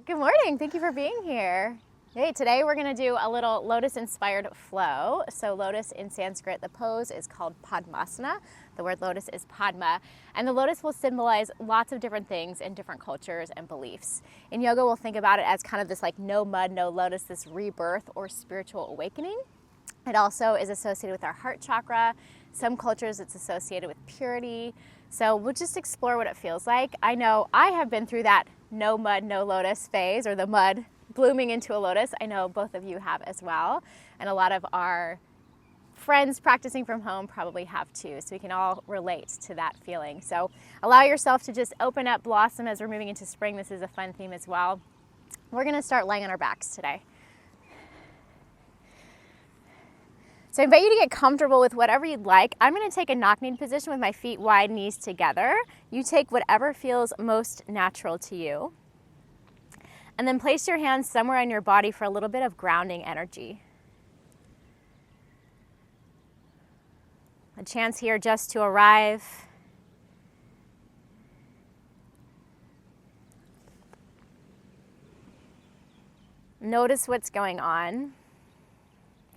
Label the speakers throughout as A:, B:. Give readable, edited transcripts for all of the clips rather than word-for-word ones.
A: Good morning. Thank you for being here. Hey, today we're going to do a little lotus-inspired flow. So lotus in Sanskrit, the pose is called Padmasana. The word lotus is Padma. And the lotus will symbolize lots of different things in different cultures and beliefs. In yoga, we'll think about it as kind of this like no mud, no lotus, this rebirth or spiritual awakening. It also is associated with our heart chakra. Some cultures it's associated with purity. So we'll just explore what it feels like. I know I have been through that no mud, no lotus phase, or the mud blooming into a lotus. I know both of you have as well. And a lot of our friends practicing from home probably have too. So we can all relate to that feeling. So allow yourself to just open up, blossom as we're moving into spring. This is a fun theme as well. We're gonna start laying on our backs today. So I invite you to get comfortable with whatever you'd like. I'm going to take a knock-kneed position with my feet wide, knees together. You take whatever feels most natural to you. And then place your hands somewhere on your body for a little bit of grounding energy. A chance here just to arrive. Notice what's going on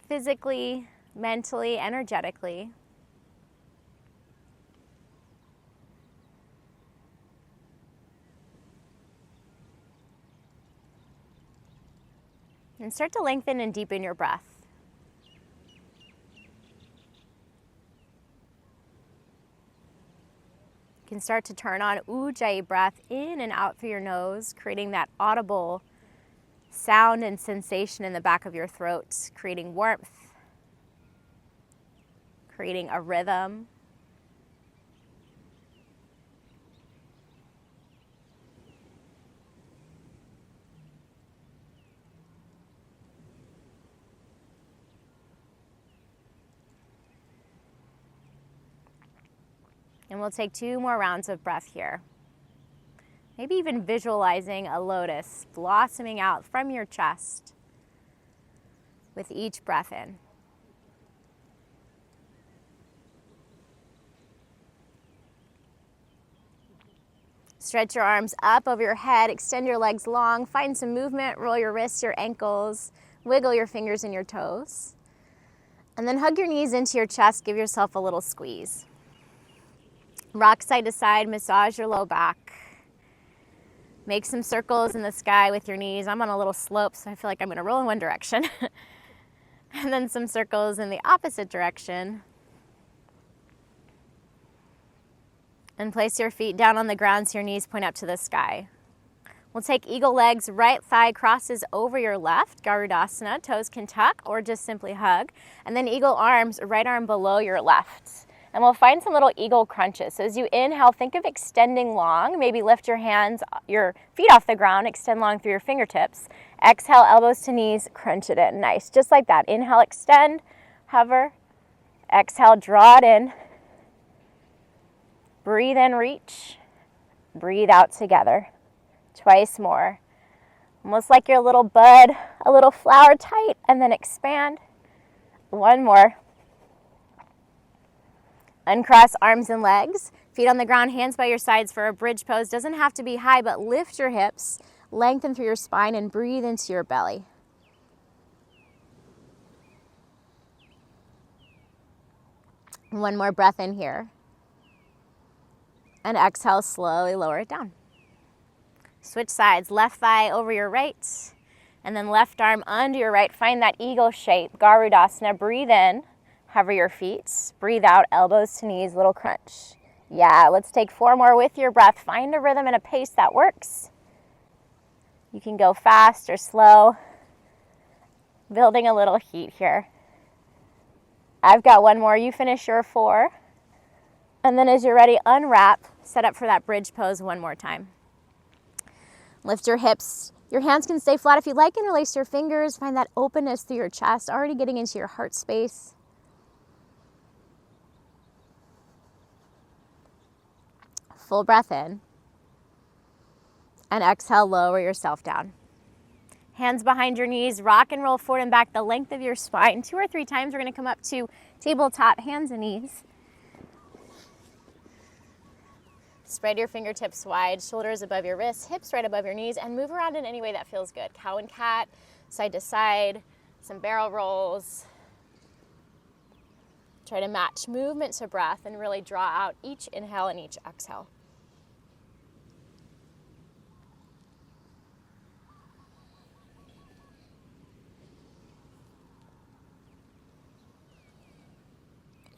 A: physically, mentally, energetically. And start to lengthen and deepen your breath. You can start to turn on Ujjayi breath in and out through your nose, creating that audible sound and sensation in the back of your throat, creating warmth, creating a rhythm. And we'll take 2 more rounds of breath here. Maybe even visualizing a lotus blossoming out from your chest with each breath in. Stretch your arms up over your head, extend your legs long, find some movement, roll your wrists, your ankles, wiggle your fingers and your toes. And then hug your knees into your chest, give yourself a little squeeze. Rock side to side, massage your low back. Make some circles in the sky with your knees. I'm on a little slope, so I feel like I'm gonna roll in one direction. And then some circles in the opposite direction. And place your feet down on the ground so your knees point up to the sky. We'll take eagle legs, right thigh crosses over your left, Garudasana, toes can tuck or just simply hug. And then eagle arms, right arm below your left. And we'll find some little eagle crunches. So as you inhale, think of extending long. Maybe lift your hands, your feet off the ground, extend long through your fingertips. Exhale, elbows to knees, crunch it in. Nice, just like that. Inhale, extend, hover. Exhale, draw it in. Breathe in, reach. Breathe out together. Twice more. Almost like your little bud, a little flower tight, and then expand. One more. Uncross arms and legs. Feet on the ground, hands by your sides for a bridge pose. Doesn't have to be high, but lift your hips, lengthen through your spine, and breathe into your belly. One more breath in here. And exhale, slowly lower it down. Switch sides, left thigh over your right, and then left arm under your right. Find that eagle shape, Garudasana. Breathe in, hover your feet. Breathe out, elbows to knees, little crunch. Yeah, let's take 4 more with your breath. Find a rhythm and a pace that works. You can go fast or slow. Building a little heat here. I've got 1 more, you finish your 4. And then as you're ready, unwrap, set up for that bridge pose 1 more time. Lift your hips. Your hands can stay flat if you'd like. Interlace your fingers. Find that openness through your chest, already getting into your heart space. Full breath in. And exhale, lower yourself down. Hands behind your knees, rock and roll forward and back the length of your spine. 2 or 3 times, we're gonna come up to tabletop, hands and knees. Spread your fingertips wide, shoulders above your wrists, hips right above your knees, and move around in any way that feels good. Cow and cat, side to side, some barrel rolls. Try to match movement to breath and really draw out each inhale and each exhale.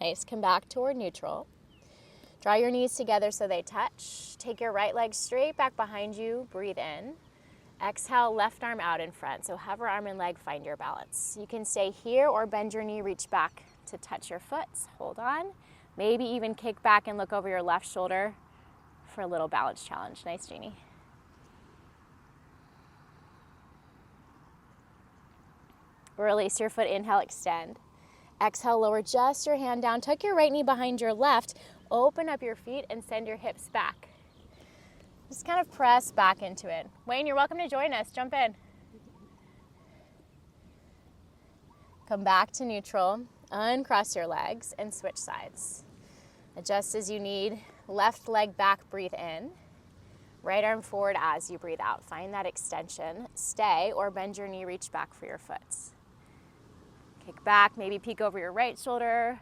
A: Nice, come back toward neutral. Draw your knees together so they touch. Take your right leg straight back behind you, breathe in. Exhale, left arm out in front. So hover arm and leg, find your balance. You can stay here or bend your knee, reach back to touch your foot. Hold on. Maybe even kick back and look over your left shoulder for a little balance challenge. Nice, Jeannie. Release your foot, inhale, extend. Exhale, lower just your hand down. Tuck your right knee behind your left. Open up your feet and send your hips back. Just kind of press back into it. Wayne, you're welcome to join us. Jump in. Come back to neutral. Uncross your legs and switch sides. Adjust as you need. Left leg back, breathe in. Right arm forward as you breathe out. Find that extension. Stay or bend your knee, reach back for your foot. Kick back, maybe peek over your right shoulder.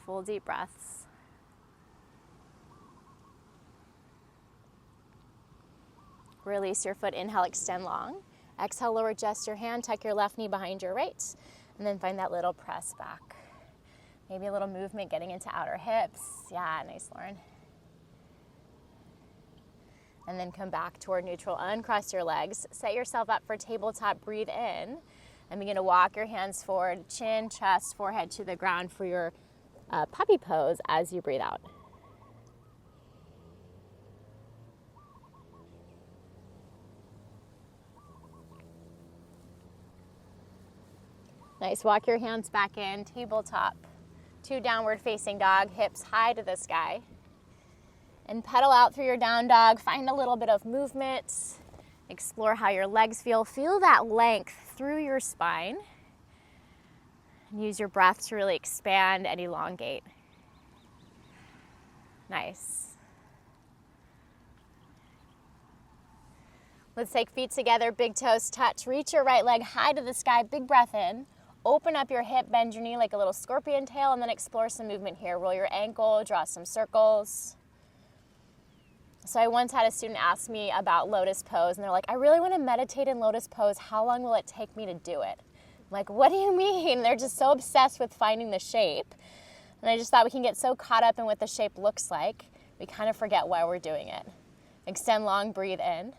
A: Full deep breaths. Release your foot, inhale, extend long. Exhale, lower just your hand, tuck your left knee behind your right, and then find that little press back. Maybe a little movement getting into outer hips. Yeah, nice, Lauren. And then come back toward neutral, uncross your legs. Set yourself up for tabletop, breathe in, and begin to walk your hands forward, chin, chest, forehead to the ground for your puppy pose as you breathe out. Nice, walk your hands back in, tabletop. 2 downward facing dog, hips high to the sky. And pedal out through your down dog, find a little bit of movement. Explore how your legs feel. Feel that length through your spine. And use your breath to really expand and elongate. Nice. Let's take feet together, big toes touch. Reach your right leg high to the sky, big breath in. Open up your hip, bend your knee like a little scorpion tail, and then explore some movement here. Roll your ankle, draw some circles. So I once had a student ask me about lotus pose, and they're like, I really want to meditate in lotus pose. How long will it take me to do it? I'm like, what do you mean? They're just so obsessed with finding the shape. And I just thought we can get so caught up in what the shape looks like, we kind of forget why we're doing it. Extend long, breathe in.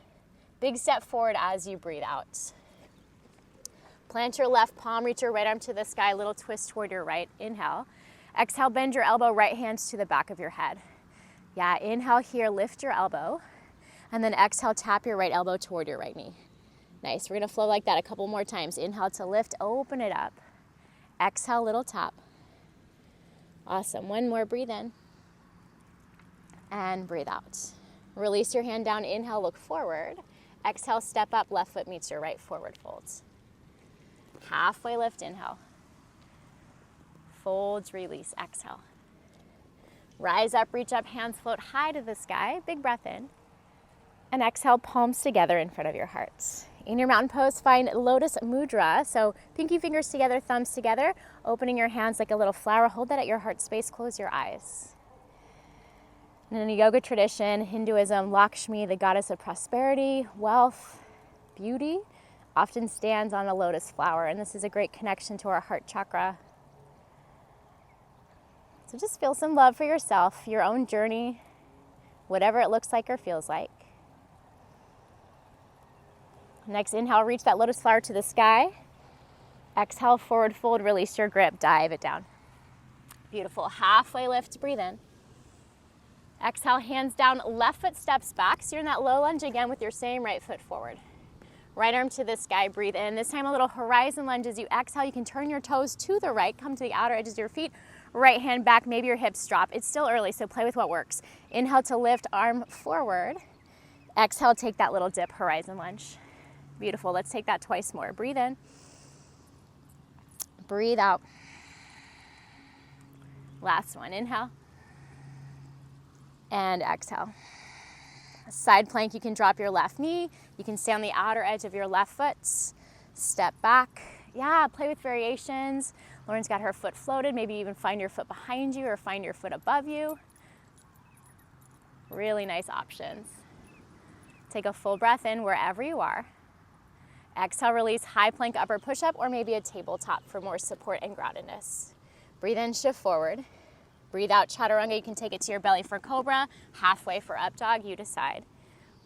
A: Big step forward as you breathe out. Plant your left palm, reach your right arm to the sky, little twist toward your right. Inhale. Exhale, bend your elbow, right hand to the back of your head. Yeah, inhale here, lift your elbow. And then exhale, tap your right elbow toward your right knee. Nice, we're gonna flow like that a couple more times. Inhale to lift, open it up. Exhale, little tap. Awesome, one more, breathe in. And breathe out. Release your hand down, inhale, look forward. Exhale, step up, left foot meets your right, forward folds. Halfway lift, inhale. Folds, release, exhale. Rise up, reach up, hands float high to the sky. Big breath in. And exhale, palms together in front of your hearts. In your mountain pose, find Lotus Mudra. So pinky fingers together, thumbs together, opening your hands like a little flower. Hold that at your heart space, close your eyes. And in a yoga tradition, Hinduism, Lakshmi, the goddess of prosperity, wealth, beauty, often stands on a lotus flower. And this is a great connection to our heart chakra. So just feel some love for yourself, your own journey, whatever it looks like or feels like. Next, inhale, reach that lotus flower to the sky. Exhale, forward fold, release your grip, dive it down. Beautiful, halfway lift, breathe in. Exhale, hands down, left foot steps back. So you're in that low lunge again with your same right foot forward. Right arm to the sky, breathe in. This time a little horizon lunge as you exhale. You can turn your toes to the right, come to the outer edges of your feet. Right hand back, maybe your hips drop. It's still early, so play with what works. Inhale to lift, arm forward. Exhale, take that little dip, horizon lunge. Beautiful, let's take that twice more. Breathe in. Breathe out. Last one, inhale. And exhale. Side plank, you can drop your left knee. You can stay on the outer edge of your left foot. Step back. Yeah, play with variations. Lauren's got her foot floated. Maybe even find your foot behind you or find your foot above you. Really nice options. Take a full breath in wherever you are. Exhale, release, high plank, upper push-up, or maybe a tabletop for more support and groundedness. Breathe in, shift forward. Breathe out, chaturanga. You can take it to your belly for cobra, halfway for up dog, you decide.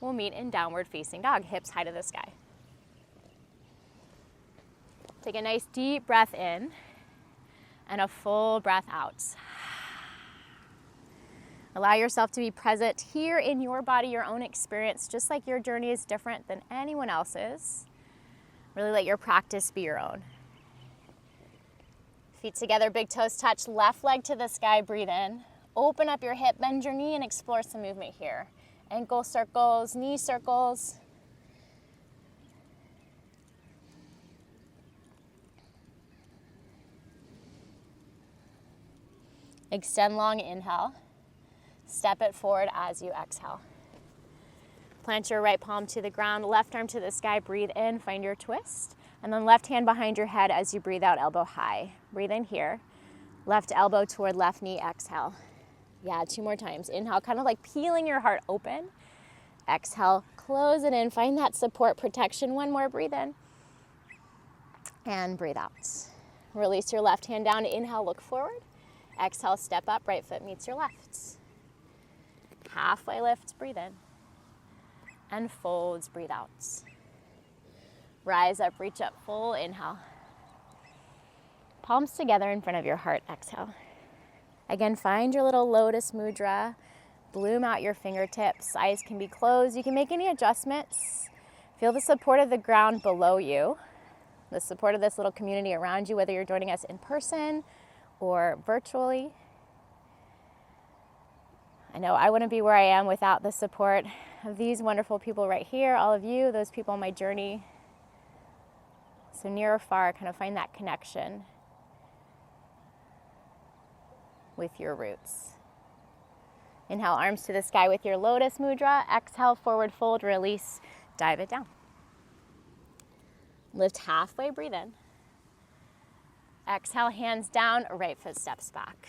A: We'll meet in downward facing dog, hips high to the sky. Take a nice deep breath in and a full breath out. Allow yourself to be present here in your body, your own experience, just like your journey is different than anyone else's. Really let your practice be your own. Feet together, big toes touch, left leg to the sky, breathe in. Open up your hip, bend your knee, and explore some movement here. Ankle circles, knee circles. Extend long, inhale. Step it forward as you exhale. Plant your right palm to the ground, left arm to the sky, breathe in, find your twist. And then left hand behind your head as you breathe out, elbow high. Breathe in here. Left elbow toward left knee, exhale. Yeah, 2 more times. Inhale, kind of like peeling your heart open. Exhale, close it in. Find that support, protection. 1 more, breathe in. And breathe out. Release your left hand down. Inhale, look forward. Exhale, step up, right foot meets your left. Halfway lift, breathe in. And folds, breathe out. Rise up, reach up, full inhale. Palms together in front of your heart, exhale. Again, find your little lotus mudra. Bloom out your fingertips. Eyes can be closed. You can make any adjustments. Feel the support of the ground below you. The support of this little community around you, whether you're joining us in person or virtually. I know I wouldn't be where I am without the support of these wonderful people right here, all of you, those people on my journey. So near or far, kind of find that connection with your roots. Inhale, arms to the sky with your lotus mudra. Exhale, forward fold, release, dive it down. Lift halfway, breathe in. Exhale, hands down, right foot steps back.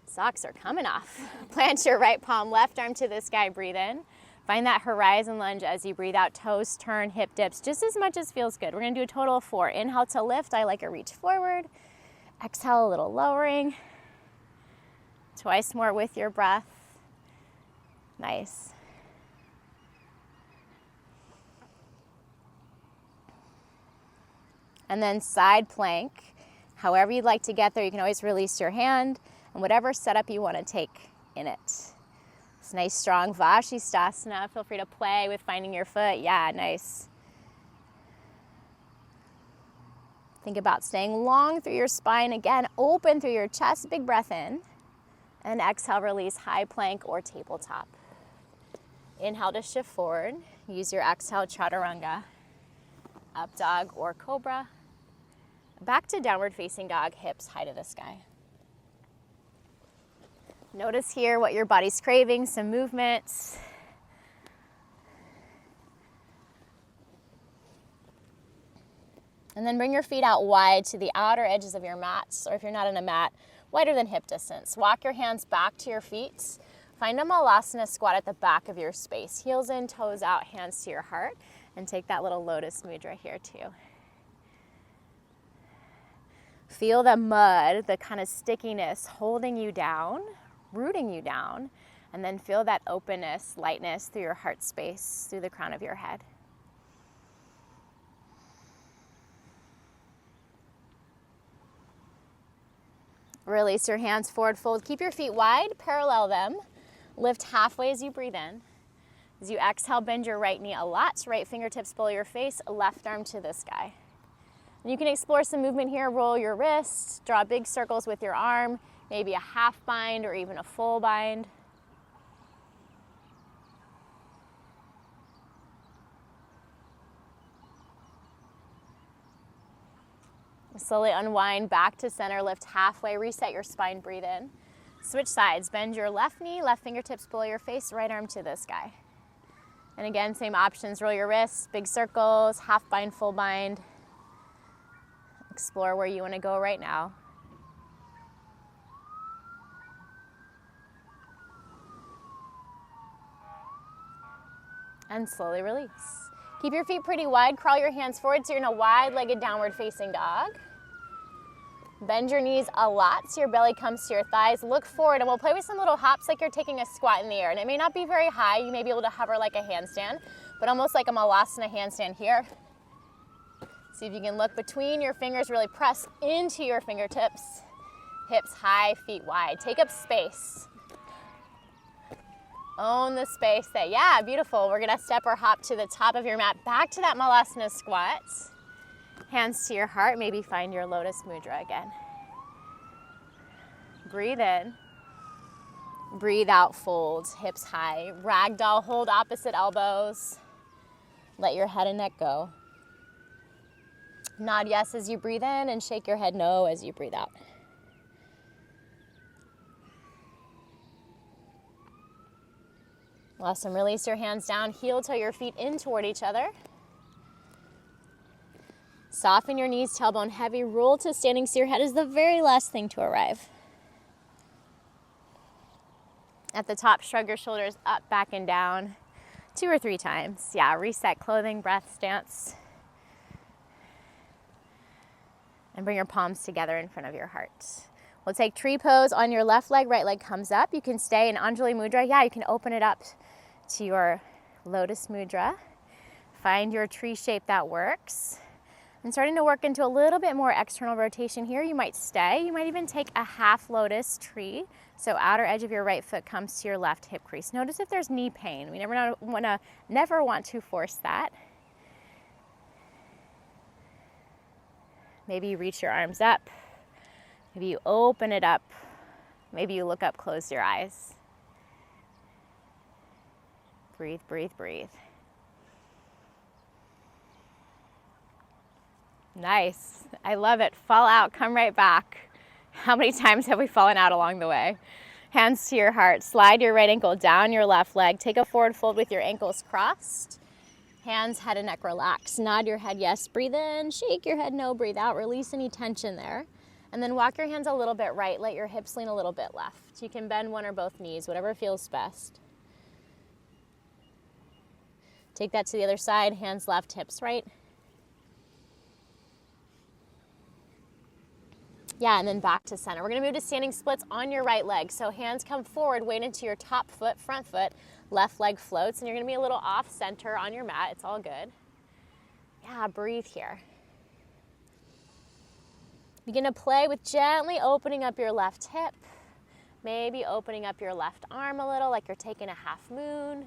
A: Socks are coming off. Plant your right palm, left arm to the sky, breathe in. Find that horizon lunge as you breathe out. Toes turn, hip dips, just as much as feels good. We're gonna do a total of 4. Inhale to lift, I like a reach forward. Exhale, a little lowering. Twice more with your breath. Nice. And then side plank. However you'd like to get there, you can always release your hand and whatever setup you want to take in it. It's nice, strong Vashisthasana. Feel free to play with finding your foot. Yeah, nice. Think about staying long through your spine. Again, open through your chest. Big breath in. And exhale, release, high plank or tabletop. Inhale to shift forward. Use your exhale, chaturanga. Up dog or cobra. Back to downward facing dog, hips high to the sky. Notice here what your body's craving, some movements. And then bring your feet out wide to the outer edges of your mats, or if you're not on a mat, wider than hip distance. Walk your hands back to your feet. Find a malasana squat at the back of your space. Heels in, toes out, hands to your heart. And take that little lotus mudra here too. Feel the mud, the kind of stickiness holding you down, rooting you down, and then feel that openness, lightness through your heart space, through the crown of your head. Release your hands forward, fold. Keep your feet wide, parallel them. Lift halfway as you breathe in. As you exhale, bend your right knee a lot. Right fingertips below your face, left arm to the sky. And you can explore some movement here. Roll your wrists, draw big circles with your arm, maybe a half bind or even a full bind. Slowly unwind back to center, lift halfway, reset your spine, breathe in. Switch sides. Bend your left knee, left fingertips below your face, right arm to the sky. And again, same options. Roll your wrists, big circles, half bind, full bind. Explore where you want to go right now. And slowly release. Keep your feet pretty wide. Crawl your hands forward so you're in a wide-legged downward facing dog. Bend your knees a lot so your belly comes to your thighs. Look forward, and we'll play with some little hops like you're taking a squat in the air. And it may not be very high. You may be able to hover like a handstand, but almost like a malasana handstand here. See if you can look between your fingers, really press into your fingertips. Hips high, feet wide. Take up space. Own the space there. Yeah, beautiful. We're gonna step or hop to the top of your mat, back to that malasana squat. Hands to your heart, maybe find your lotus mudra again. Breathe in. Breathe out, fold, hips high. Ragdoll, hold opposite elbows. Let your head and neck go. Nod yes as you breathe in and shake your head no as you breathe out. Awesome. Release your hands down. Heel toe your feet in toward each other. Soften your knees, tailbone heavy. Roll to standing so your head is the very last thing to arrive. At the top, shrug your shoulders up, back, and down 2 or 3 times. Yeah, reset clothing, breath, stance. And bring your palms together in front of your heart. We'll take tree pose on your left leg, right leg comes up. You can stay in Anjali Mudra. Yeah, you can open it up to your Lotus Mudra. Find your tree shape that works. And starting to work into a little bit more external rotation here. You might stay. You might even take a half lotus tree. So outer edge of your right foot comes to your left hip crease. Notice if there's knee pain. We never want to force that. Maybe you reach your arms up. Maybe you open it up. Maybe you look up, close your eyes. Breathe, breathe, breathe. Nice. I love it. Fall out, come right back. How many times have we fallen out along the way? Hands to your heart. Slide your right ankle down your left leg. Take a forward fold with your ankles crossed. Hands, head and neck relax. Nod your head yes. Breathe in. Shake your head no. Breathe out. Release any tension there. And then walk your hands a little bit right. Let your hips lean a little bit left. You can bend one or both knees, whatever feels best. Take that to the other side. Hands left, hips right. Yeah, and then back to center. We're going to move to standing splits on your right leg. So hands come forward, weight into your top foot, front foot. Left leg floats, and you're going to be a little off center on your mat. It's all good. Yeah, breathe here. Begin to play with gently opening up your left hip. Maybe opening up your left arm a little, like you're taking a half moon.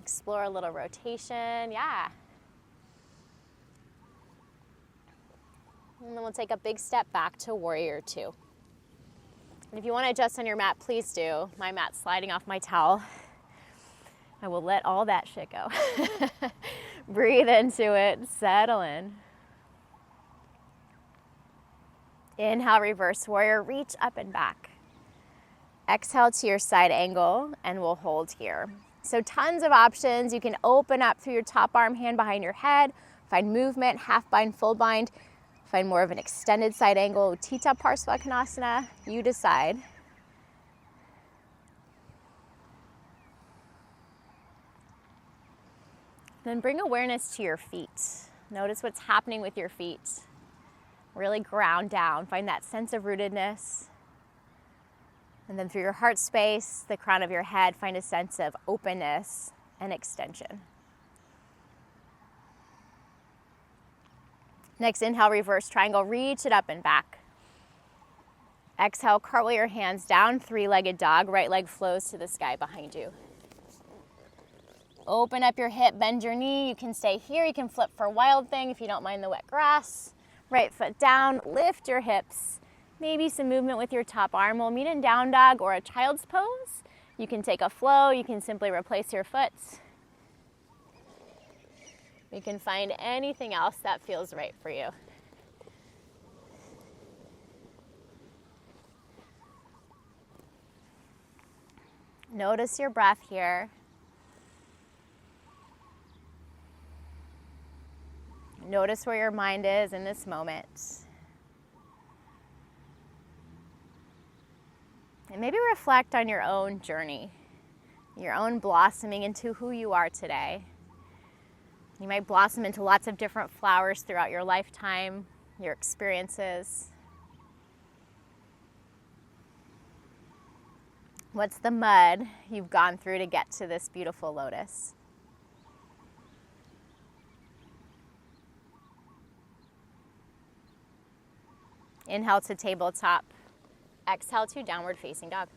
A: Explore a little rotation. Yeah. And then we'll take a big step back to warrior 2. And if you want to adjust on your mat, please do. My mat's sliding off my towel. I will let all that shit go. Breathe into it. Settle in. Inhale, reverse warrior. Reach up and back. Exhale to your side angle, and we'll hold here. So tons of options. You can open up through your top arm, hand behind your head. Find movement, half bind, full bind. Find more of an extended side angle, Utthita Parsvakonasana. You decide. Then bring awareness to your feet. Notice what's happening with your feet. Really ground down. Find that sense of rootedness. And then through your heart space, the crown of your head, find a sense of openness and extension. Next, inhale, reverse triangle. Reach it up and back. Exhale, cartwheel your hands down, 3-legged dog. Right leg flows to the sky behind you. Open up your hip, bend your knee. You can stay here. You can flip for wild thing if you don't mind the wet grass. Right foot down, lift your hips. Maybe some movement with your top arm. We'll meet in down dog or a child's pose. You can take a flow. You can simply replace your foot. You can find anything else that feels right for you. Notice your breath here. Notice where your mind is in this moment. And maybe reflect on your own journey, your own blossoming into who you are today. You might blossom into lots of different flowers throughout your lifetime, your experiences. What's the mud you've gone through to get to this beautiful lotus? Inhale to tabletop. Exhale to downward facing dog.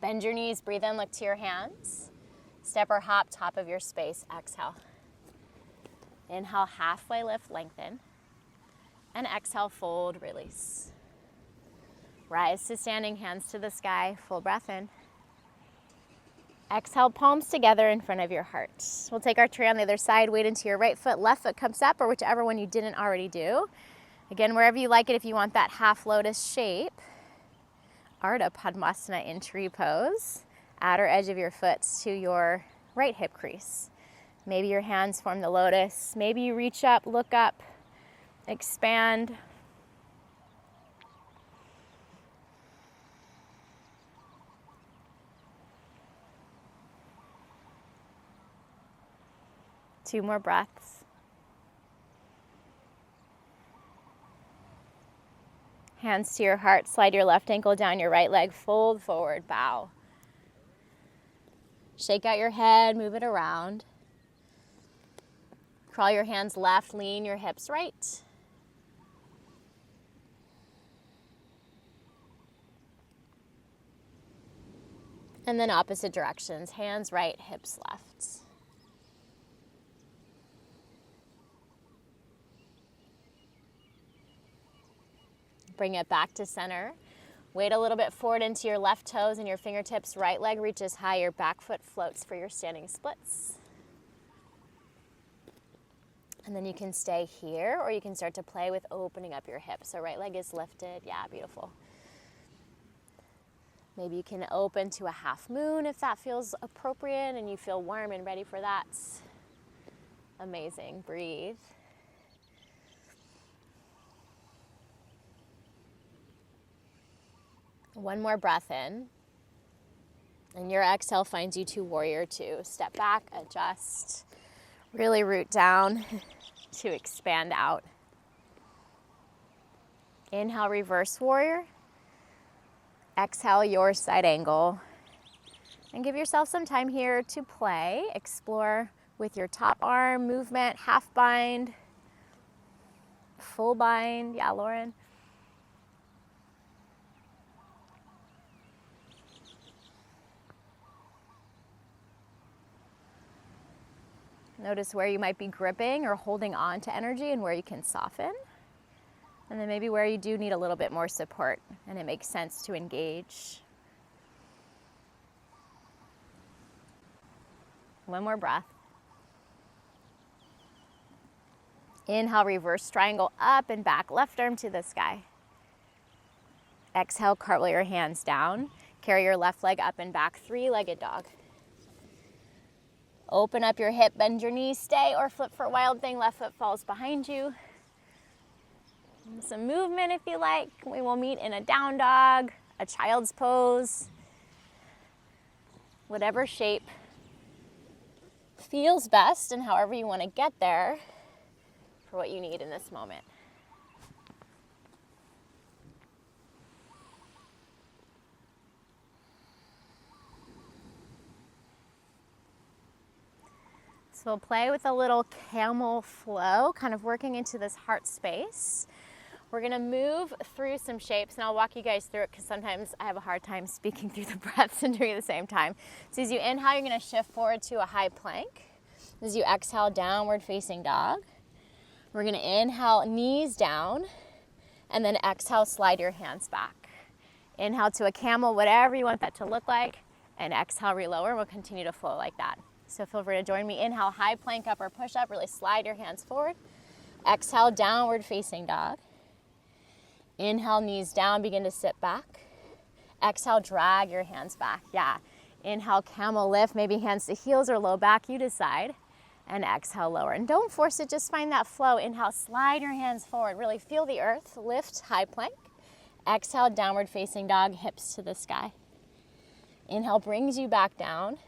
A: Bend your knees, breathe in, look to your hands. Step or hop, top of your space, exhale. Inhale, halfway lift, lengthen. And exhale, fold, release. Rise to standing, hands to the sky, full breath in. Exhale, palms together in front of your heart. We'll take our tray on the other side, weight into your right foot, left foot comes up, or whichever one you didn't already do. Again, wherever you like it, if you want that half lotus shape. Ardha Padmasana in tree pose. Outer edge of your foot to your right hip crease. Maybe your hands form the lotus. Maybe you reach up, look up, expand. Two more breaths. Hands to your heart, slide your left ankle down your right leg, fold forward, bow. Shake out your head, move it around. Crawl your hands left, lean your hips right. And then opposite directions, hands right, hips left. Bring it back to center. Weight a little bit forward into your left toes and your fingertips. Right leg reaches high. Your back foot floats for your standing splits. And then you can stay here, or you can start to play with opening up your hips. So right leg is lifted. Yeah, beautiful. Maybe you can open to a half moon if that feels appropriate and you feel warm and ready for that. Amazing. Breathe. One more breath in, and your exhale finds you to warrior two. Step back, adjust, really root down to expand out. Inhale, reverse warrior. Exhale, your side angle. And give yourself some time here to play. Explore with your top arm movement, half bind, full bind. Yeah, Lauren. Notice where you might be gripping or holding on to energy and where you can soften. And then maybe where you do need a little bit more support and it makes sense to engage. One more breath. Inhale, reverse triangle up and back, left arm to the sky. Exhale, cartwheel your hands down. Carry your left leg up and back, three-legged dog. Open up your hip, bend your knees, stay, or flip for wild thing. Left foot falls behind you. Some movement if you like. We will meet in a down dog, a child's pose, whatever shape feels best and however you want to get there for what you need in this moment. So we'll play with a little camel flow, kind of working into this heart space. We're gonna move through some shapes, and I'll walk you guys through it because sometimes I have a hard time speaking through the breaths and doing it at the same time. So as you inhale, you're gonna shift forward to a high plank. As you exhale, downward facing dog. We're gonna inhale, knees down, and then exhale, slide your hands back. Inhale to a camel, whatever you want that to look like, and exhale, relower, and we'll continue to flow like that. So feel free to join me. Inhale, high plank up or push up. Really slide your hands forward. Exhale, downward facing dog. Inhale, knees down, begin to sit back. Exhale, drag your hands back. Yeah. Inhale, camel lift, maybe hands to heels or low back, you decide. And exhale, lower. And don't force it, just find that flow. Inhale, slide your hands forward. Really feel the earth. Lift, high plank. Exhale, downward facing dog, hips to the sky. Inhale, brings you back down.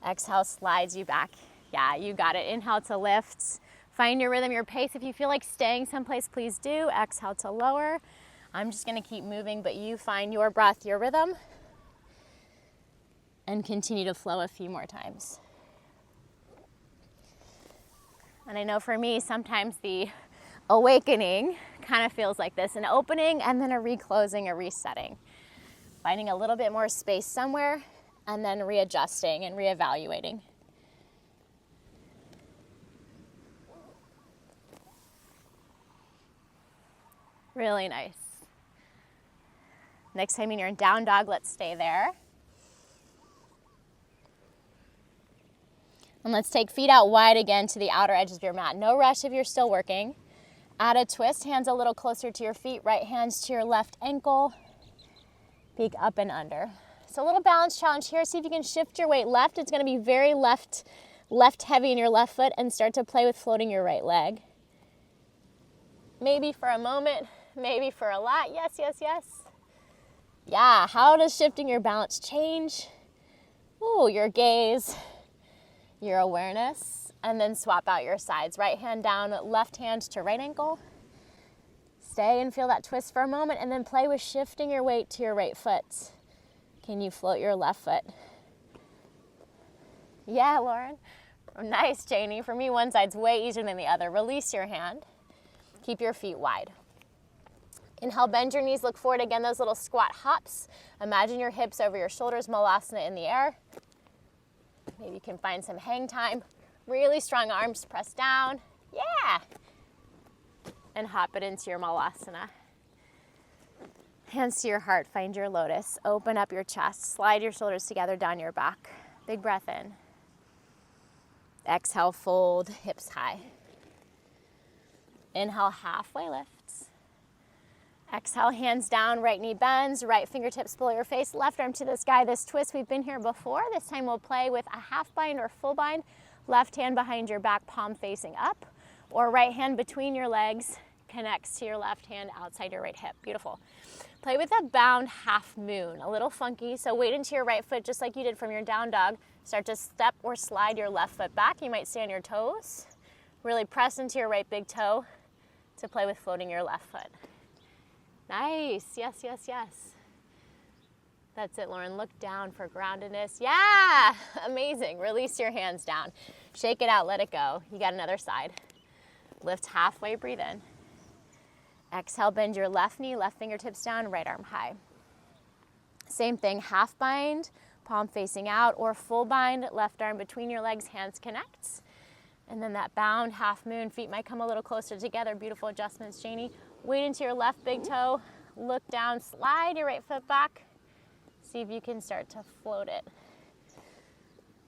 A: Exhale, slides you back. Yeah, you got it. Inhale to lift. Find your rhythm, your pace. If you feel like staying someplace, please do. Exhale to lower. I'm just gonna keep moving, but you find your breath, your rhythm, and continue to flow a few more times. And I know for me, sometimes the awakening kind of feels like this, an opening and then a reclosing, a resetting. Finding a little bit more space somewhere and then readjusting and reevaluating. Really nice. Next time you're in down dog, let's stay there. And let's take feet out wide again to the outer edges of your mat. No rush if you're still working. Add a twist, hands a little closer to your feet, right hands to your left ankle. Peek up and under. So a little balance challenge here. See if you can shift your weight left. It's gonna be very left heavy in your left foot, and start to play with floating your right leg. Maybe for a moment, maybe for a lot. Yes, yes, yes. Yeah, how does shifting your balance change? Ooh, your gaze, your awareness, and then swap out your sides. Right hand down, left hand to right ankle. Stay and feel that twist for a moment, and then play with shifting your weight to your right foot. Can you float your left foot? Yeah, Lauren. Nice, Janie. For me, one side's way easier than the other. Release your hand. Keep your feet wide. Inhale, bend your knees, look forward again, those little squat hops. Imagine your hips over your shoulders, malasana in the air. Maybe you can find some hang time. Really strong arms, press down. Yeah. And hop it into your malasana. Hands to your heart, find your lotus. Open up your chest, slide your shoulders together down your back. Big breath in. Exhale, fold, hips high. Inhale, halfway lifts. Exhale, hands down, right knee bends, right fingertips below your face, left arm to the sky. This twist, we've been here before. This time we'll play with a half bind or full bind. Left hand behind your back, palm facing up, or right hand between your legs connects to your left hand outside your right hip. Beautiful. Play with a bound half moon, a little funky. So weight into your right foot just like you did from your down dog. Start to step or slide your left foot back. You might stay on your toes. Really press into your right big toe to play with floating your left foot. Nice, yes, yes, yes. That's it, Lauren. Look down for groundedness. Yeah, amazing. Release your hands down. Shake it out, let it go. You got another side. Lift halfway, breathe in. Exhale, bend your left knee, left fingertips down, right arm high. Same thing, half bind, palm facing out, or full bind, left arm between your legs, hands connect. And then that bound half moon, feet might come a little closer together. Beautiful adjustments, Janie. Weight into your left big toe, look down, slide your right foot back. See if you can start to float it.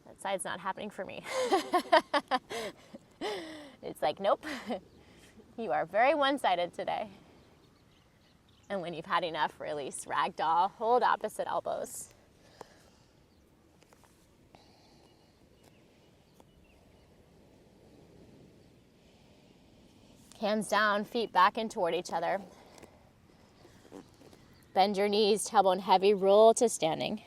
A: That side's not happening for me. It's like, nope. You are very one-sided today. And when you've had enough, release, ragdoll, hold opposite elbows. Hands down, feet back and toward each other. Bend your knees, tailbone heavy, roll to standing.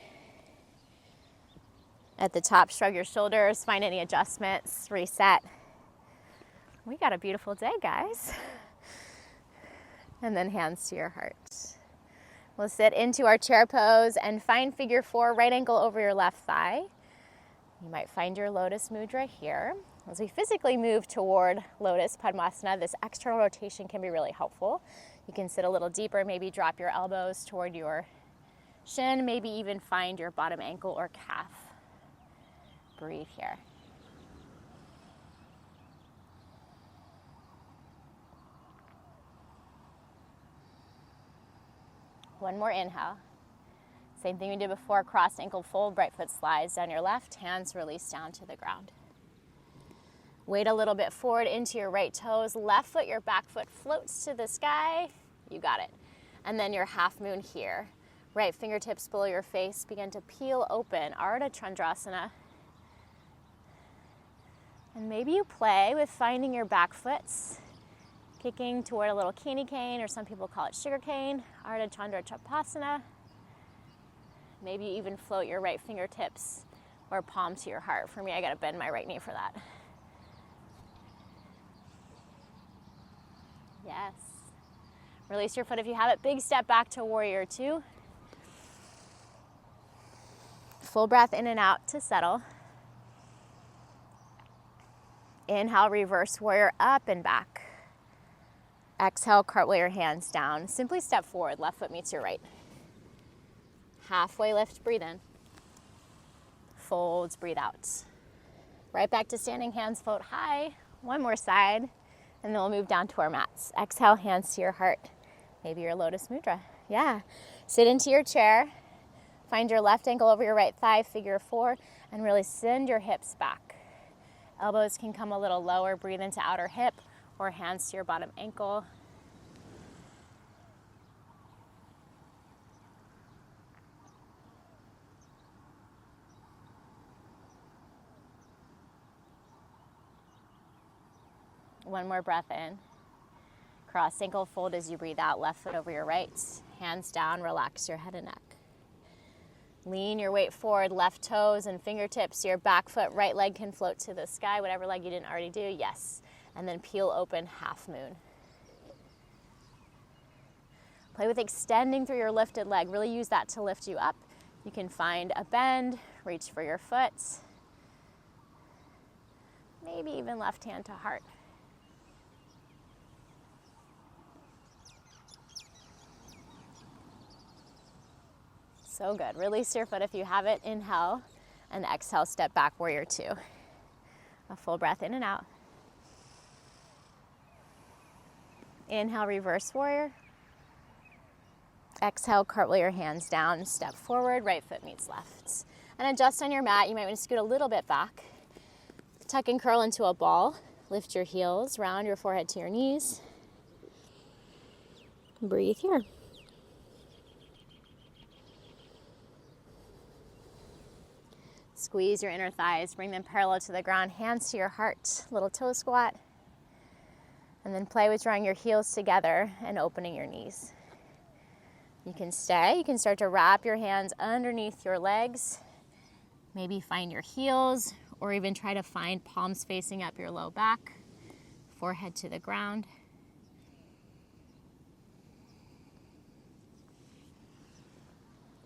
A: At the top, shrug your shoulders, find any adjustments, reset. We got a beautiful day, guys. And then hands to your heart. We'll sit into our chair pose and find figure 4, right ankle over your left thigh. You might find your lotus mudra here. As we physically move toward Lotus Padmasana, this external rotation can be really helpful. You can sit a little deeper, maybe drop your elbows toward your shin, maybe even find your bottom ankle or calf. Breathe here. One more inhale. Same thing we did before, cross ankle fold, right foot slides down your left, hands release down to the ground. Weight a little bit forward into your right toes, left foot, your back foot floats to the sky. You got it. And then your half moon here. Right fingertips below your face begin to peel open, Ardha Chandrasana. And maybe you play with finding your back foot, kicking toward a little candy cane, or some people call it sugar cane, Ardha Chandra Chapasana. Maybe you even float your right fingertips or palm to your heart. For me, I gotta bend my right knee for that. Yes. Release your foot if you have it. Big step back to warrior two. Full breath in and out to settle. Inhale, reverse warrior up and back. Exhale, cartwheel your hands down. Simply step forward, left foot meets your right. Halfway lift, breathe in. Folds, breathe out. Right back to standing, hands float high. One more side, and then we'll move down to our mats. Exhale, hands to your heart. Maybe your lotus mudra. Yeah. Sit into your chair. Find your left ankle over your right thigh, figure four, and really send your hips back. Elbows can come a little lower. Breathe into outer hip or hands to your bottom ankle. One more breath in. Cross ankle fold as you breathe out. Left foot over your right. Hands down, relax your head and neck. Lean your weight forward, left toes and fingertips. Your back foot, right leg can float to the sky. Whatever leg you didn't already do, yes. And then peel open, half moon. Play with extending through your lifted leg. Really use that to lift you up. You can find a bend, reach for your foot. Maybe even left hand to heart. So good. Release your foot if you have it. Inhale and exhale, step back, warrior two. A full breath in and out. Inhale, reverse warrior. Exhale, cartwheel your hands down, step forward, right foot meets left. And adjust on your mat. You might want to scoot a little bit back. Tuck and curl into a ball. Lift your heels, round your forehead to your knees. Breathe here. Squeeze your inner thighs, bring them parallel to the ground, hands to your heart, little toe squat. And then play with drawing your heels together and opening your knees. You can stay, you can start to wrap your hands underneath your legs. Maybe find your heels, or even try to find palms facing up your low back, forehead to the ground.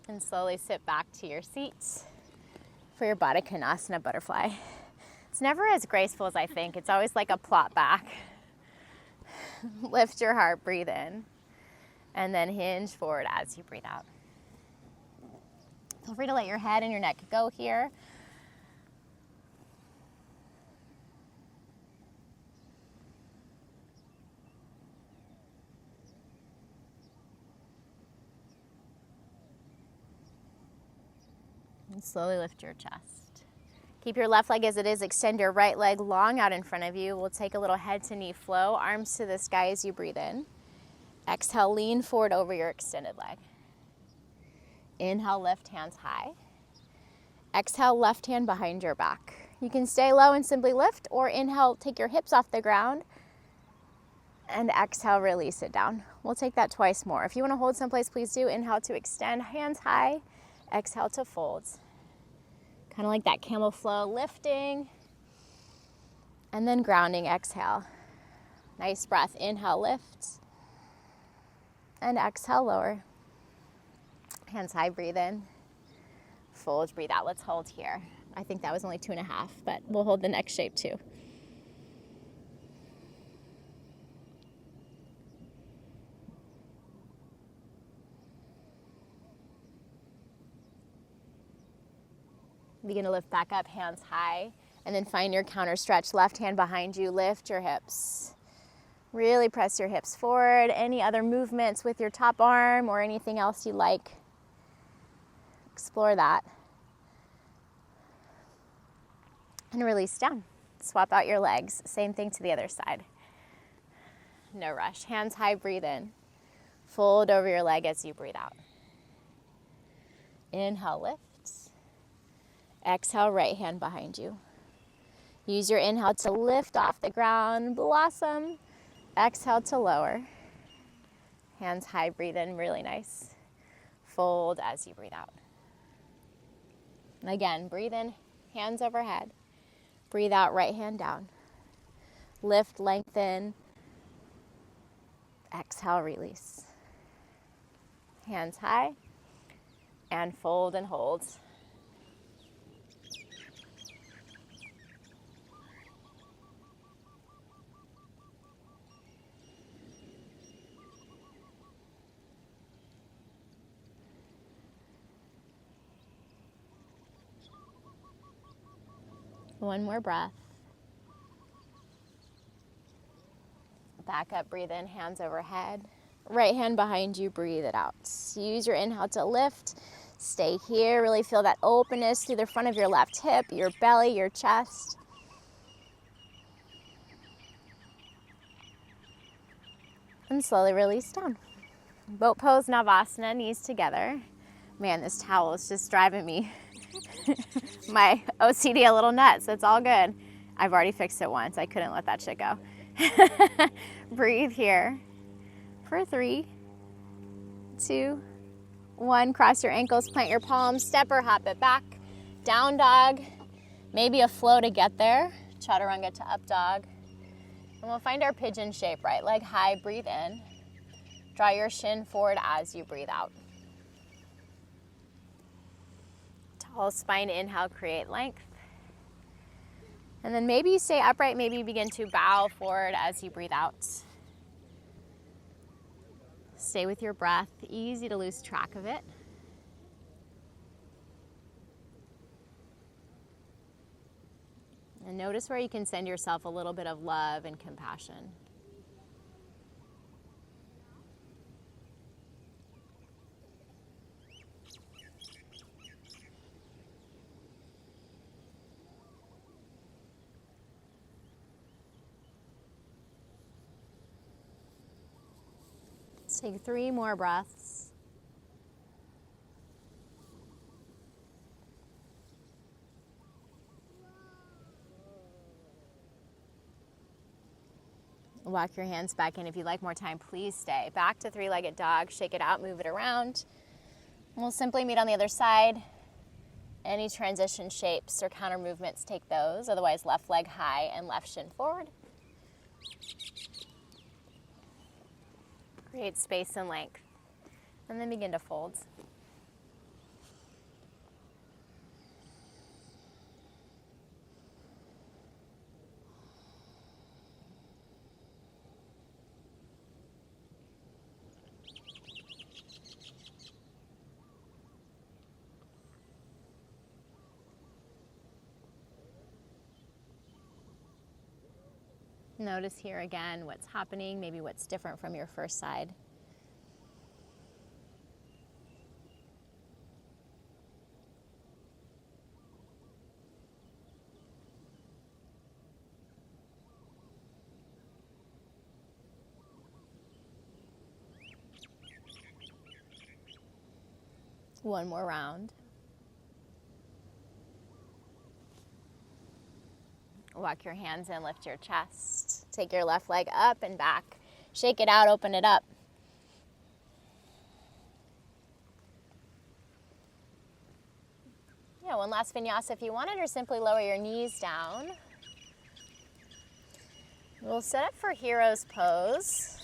A: And slowly sit back to your seat for your Baddha Konasana butterfly. It's never as graceful as I think. It's always like a plot back. Lift your heart, breathe in, and then hinge forward as you breathe out. Feel free to let your head and your neck go here. And slowly lift your chest. Keep your left leg as it is. Extend your right leg long out in front of you. We'll take a little head to knee flow. Arms to the sky as you breathe in. Exhale, lean forward over your extended leg. Inhale, lift, hands high. Exhale, left hand behind your back. You can stay low and simply lift, or inhale, take your hips off the ground. And exhale, release it down. We'll take that twice more. If you want to hold someplace, please do. Inhale to extend, hands high. Exhale to fold. Kind of like that camel flow, lifting. And then grounding, exhale. Nice breath. Inhale, lift. And exhale, lower. Hands high, breathe in. Fold, breathe out. Let's hold here. I think that was only 2.5, but we'll hold the next shape too. Begin to lift back up, hands high, and then find your counter stretch. Left hand behind you, lift your hips. Really press your hips forward. Any other movements with your top arm or anything else you like, explore that. And release down. Swap out your legs. Same thing to the other side. No rush. Hands high, breathe in. Fold over your leg as you breathe out. Inhale, lift. Exhale, right hand behind you. Use your inhale to lift off the ground, blossom. Exhale to lower. Hands high, breathe in, really nice. Fold as you breathe out. And again, breathe in, hands overhead. Breathe out, right hand down. Lift, lengthen. Exhale, release. Hands high. And fold and hold. One more breath. Back up, breathe in, hands overhead. Right hand behind you, breathe it out. Use your inhale to lift. Stay here, really feel that openness through the front of your left hip, your belly, your chest. And slowly release down. Boat pose, Navasana, knees together. Man, this towel is just driving me my OCD a little nuts. It's all good. I've already fixed it once. I couldn't let that shit go. Breathe here for 3, 2, 1. Cross your ankles, plant your palms, step or hop it back. Down dog, maybe a flow to get there. Chaturanga to up dog. And we'll find our pigeon shape, right leg high, breathe in. Draw your shin forward as you breathe out. Tall spine, inhale, create length. And then maybe you stay upright, maybe you begin to bow forward as you breathe out. Stay with your breath, easy to lose track of it. And notice where you can send yourself a little bit of love and compassion. Let's take 3 more breaths. Walk your hands back in. If you'd like more time, please stay. Back to 3-legged dog. Shake it out, move it around. We'll simply meet on the other side. Any transition shapes or counter movements, take those. Otherwise, left leg high and left shin forward. Create space and length. And then begin to fold. Notice here again what's happening, maybe what's different from your first side. One more round. Walk your hands in, lift your chest. Take your left leg up and back. Shake it out, open it up. Yeah, one last vinyasa if you wanted, or simply lower your knees down. We'll set up for hero's pose,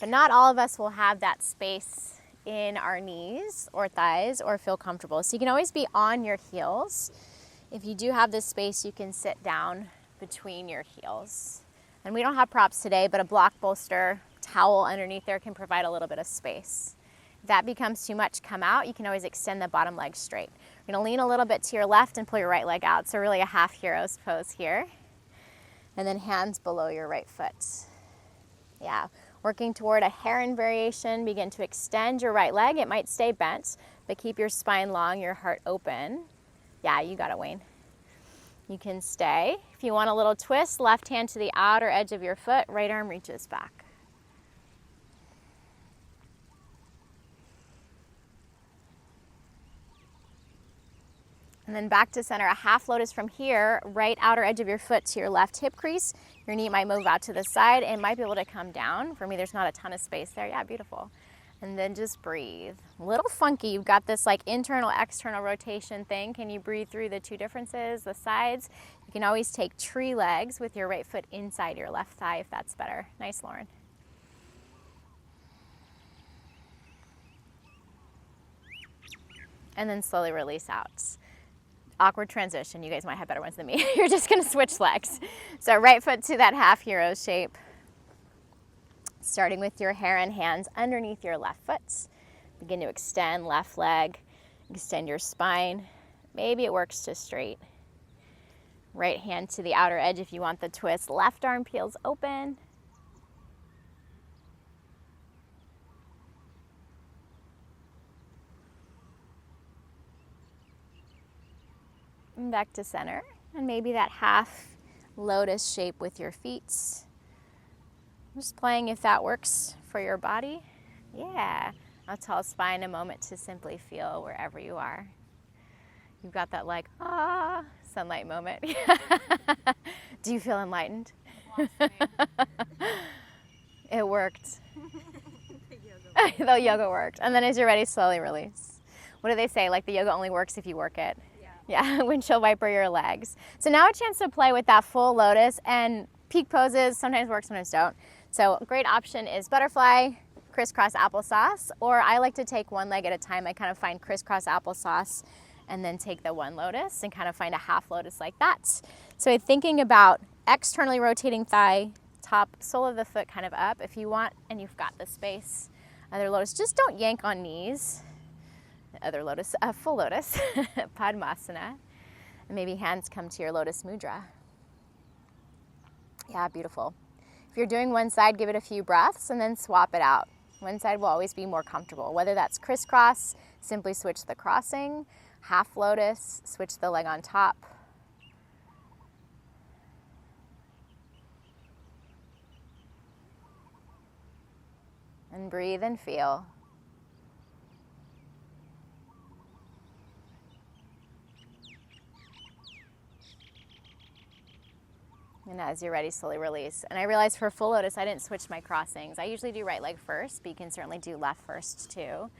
A: but not all of us will have that space in our knees or thighs or feel comfortable. So you can always be on your heels. If you do have this space, you can sit down between your heels. And we don't have props today, but a block bolster, towel underneath there can provide a little bit of space. If that becomes too much, come out. You can always extend the bottom leg straight. You're gonna lean a little bit to your left and pull your right leg out. So really a half hero's pose here. And then hands below your right foot. Yeah, working toward a heron variation. Begin to extend your right leg. It might stay bent, but keep your spine long, your heart open. Yeah, you got it, Wayne. You can stay. If you want a little twist, left hand to the outer edge of your foot, right arm reaches back. And then back to center, a half lotus from here, right outer edge of your foot to your left hip crease. Your knee might move out to the side and might be able to come down. For me, there's not a ton of space there. Yeah, beautiful. And then just breathe. A little funky. You've got this like internal, external rotation thing. Can you breathe through the two differences, the sides? You can always take tree legs with your right foot inside your left thigh if that's better. Nice, Lauren. And then slowly release out. Awkward transition. You guys might have better ones than me. You're just gonna switch legs. So right foot to that half hero shape. Starting with your heron hands underneath your left foot. Begin to extend left leg, extend your spine. Maybe it works to straight. Right hand to the outer edge if you want the twist. Left arm peels open. And back to center. And maybe that half lotus shape with your feet. Just playing if that works for your body. Yeah. I'll tell spine a moment to simply feel wherever you are. You've got that like, sunlight moment. Do you feel enlightened? It worked. The yoga worked. And then as you're ready, slowly release. What do they say? Like the yoga only works if you work it. Yeah, windshield wiper your legs. So now a chance to play with that full lotus, and peak poses sometimes work, sometimes don't. So a great option is butterfly, crisscross applesauce, or I like to take one leg at a time. I kind of find crisscross applesauce and then take the one lotus and kind of find a half lotus like that. So thinking about externally rotating thigh, top sole of the foot kind of up if you want, and you've got the space. Other lotus, just don't yank on knees. Other lotus, full lotus, Padmasana. And maybe hands come to your lotus mudra. Yeah, beautiful. If you're doing one side, give it a few breaths and then swap it out. One side will always be more comfortable. Whether that's crisscross, simply switch the crossing. Half lotus, switch the leg on top. And breathe and feel. And as you're ready, slowly release. And I realized for full lotus, I didn't switch my crossings. I usually do right leg first, but you can certainly do left first too.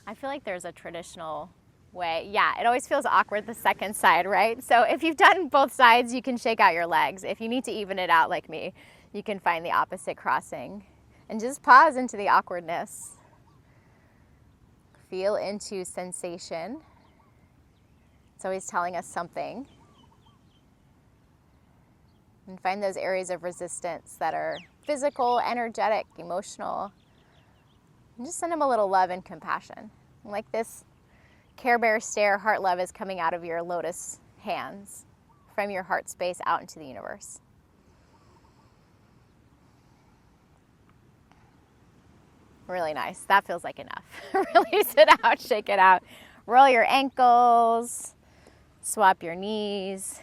A: I feel like there's a traditional way. Yeah, it always feels awkward the second side, right? So if you've done both sides, you can shake out your legs. If you need to even it out like me, you can find the opposite crossing. And just pause into the awkwardness. Feel into sensation. It's always telling us something. And find those areas of resistance that are physical, energetic, emotional. And just send them a little love and compassion. Like this Care Bear stare, heart love is coming out of your lotus hands from your heart space out into the universe. Really nice. That feels like enough. Release it out, shake it out. Roll your ankles, swap your knees.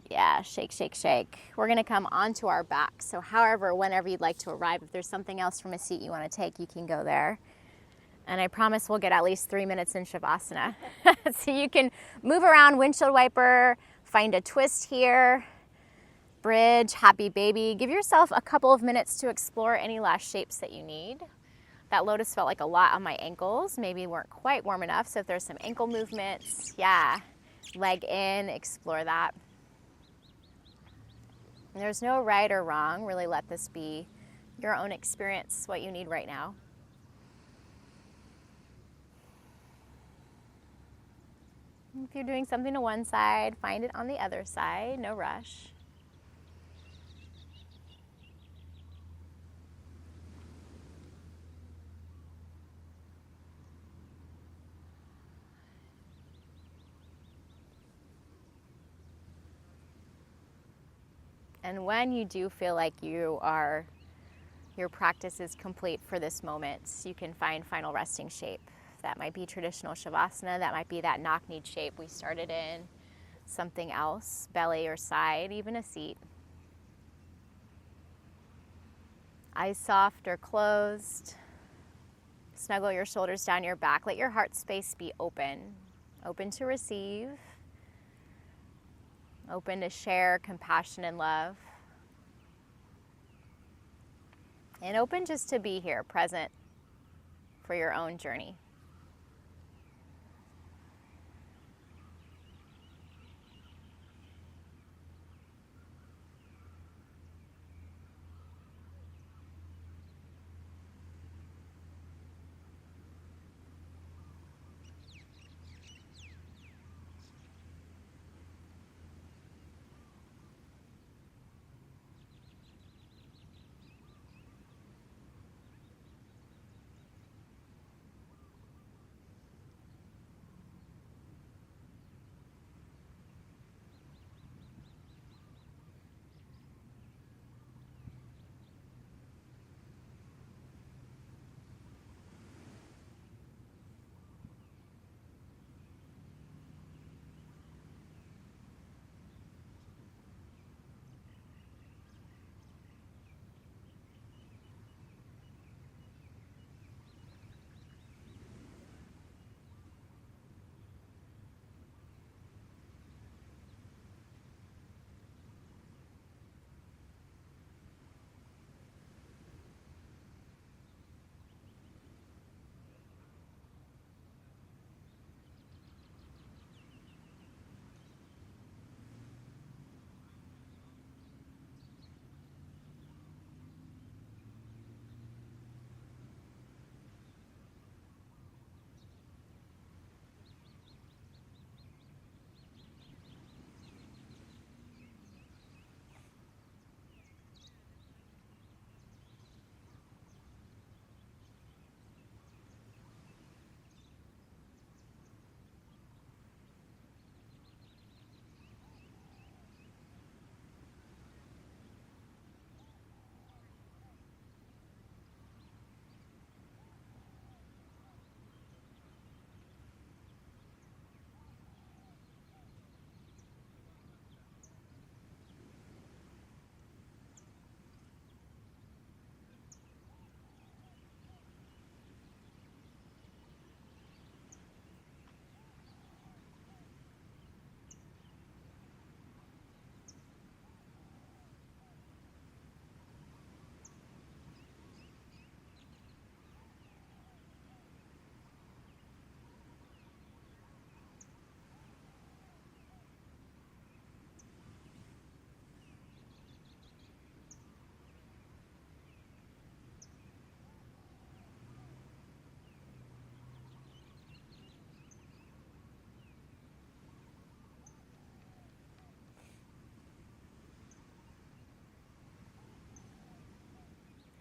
A: Yeah, shake, shake, shake. We're gonna come onto our back. So however, whenever you'd like to arrive, if there's something else from a seat you wanna take, you can go there. And I promise we'll get at least 3 minutes in Shavasana. So you can move around, windshield wiper, find a twist here, bridge, happy baby. Give yourself a couple of minutes to explore any last shapes that you need. That lotus felt like a lot on my ankles. Maybe weren't quite warm enough. So if there's some ankle movements, yeah, leg in, explore that. And there's no right or wrong. Really let this be your own experience, what you need right now. If you're doing something to one side, find it on the other side. No rush. And when you do feel like your practice is complete for this moment, you can find final resting shape. That might be traditional Shavasana, that might be that knock-kneed shape we started in, something else, belly or side, even a seat. Eyes soft or closed. Snuggle your shoulders down your back. Let your heart space be open. open to receive, open to share compassion and love, and open just to be here, present for your own journey.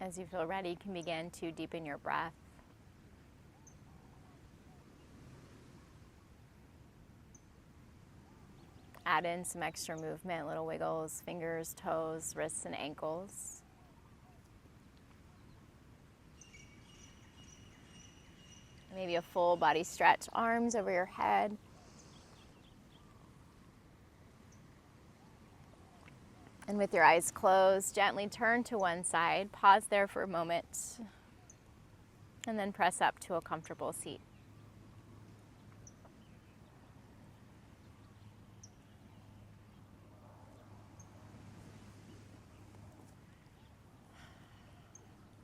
A: As you feel ready, you can begin to deepen your breath. Add in some extra movement, little wiggles, fingers, toes, wrists, and ankles. Maybe a full body stretch, arms over your head. And with your eyes closed, gently turn to one side, pause there for a moment, and then press up to a comfortable seat.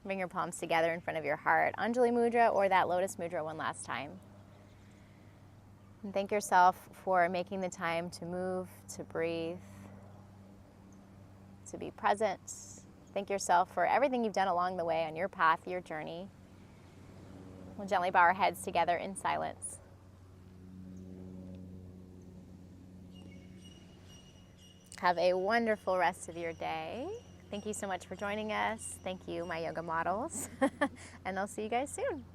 A: Bring your palms together in front of your heart, Anjali Mudra or that Lotus Mudra one last time. And thank yourself for making the time to move, to breathe, to be present. Thank yourself for everything you've done along the way on your path, your journey. We'll gently bow our heads together in silence. Have a wonderful rest of your day. Thank you so much for joining us. Thank you, my yoga models. And I'll see you guys soon.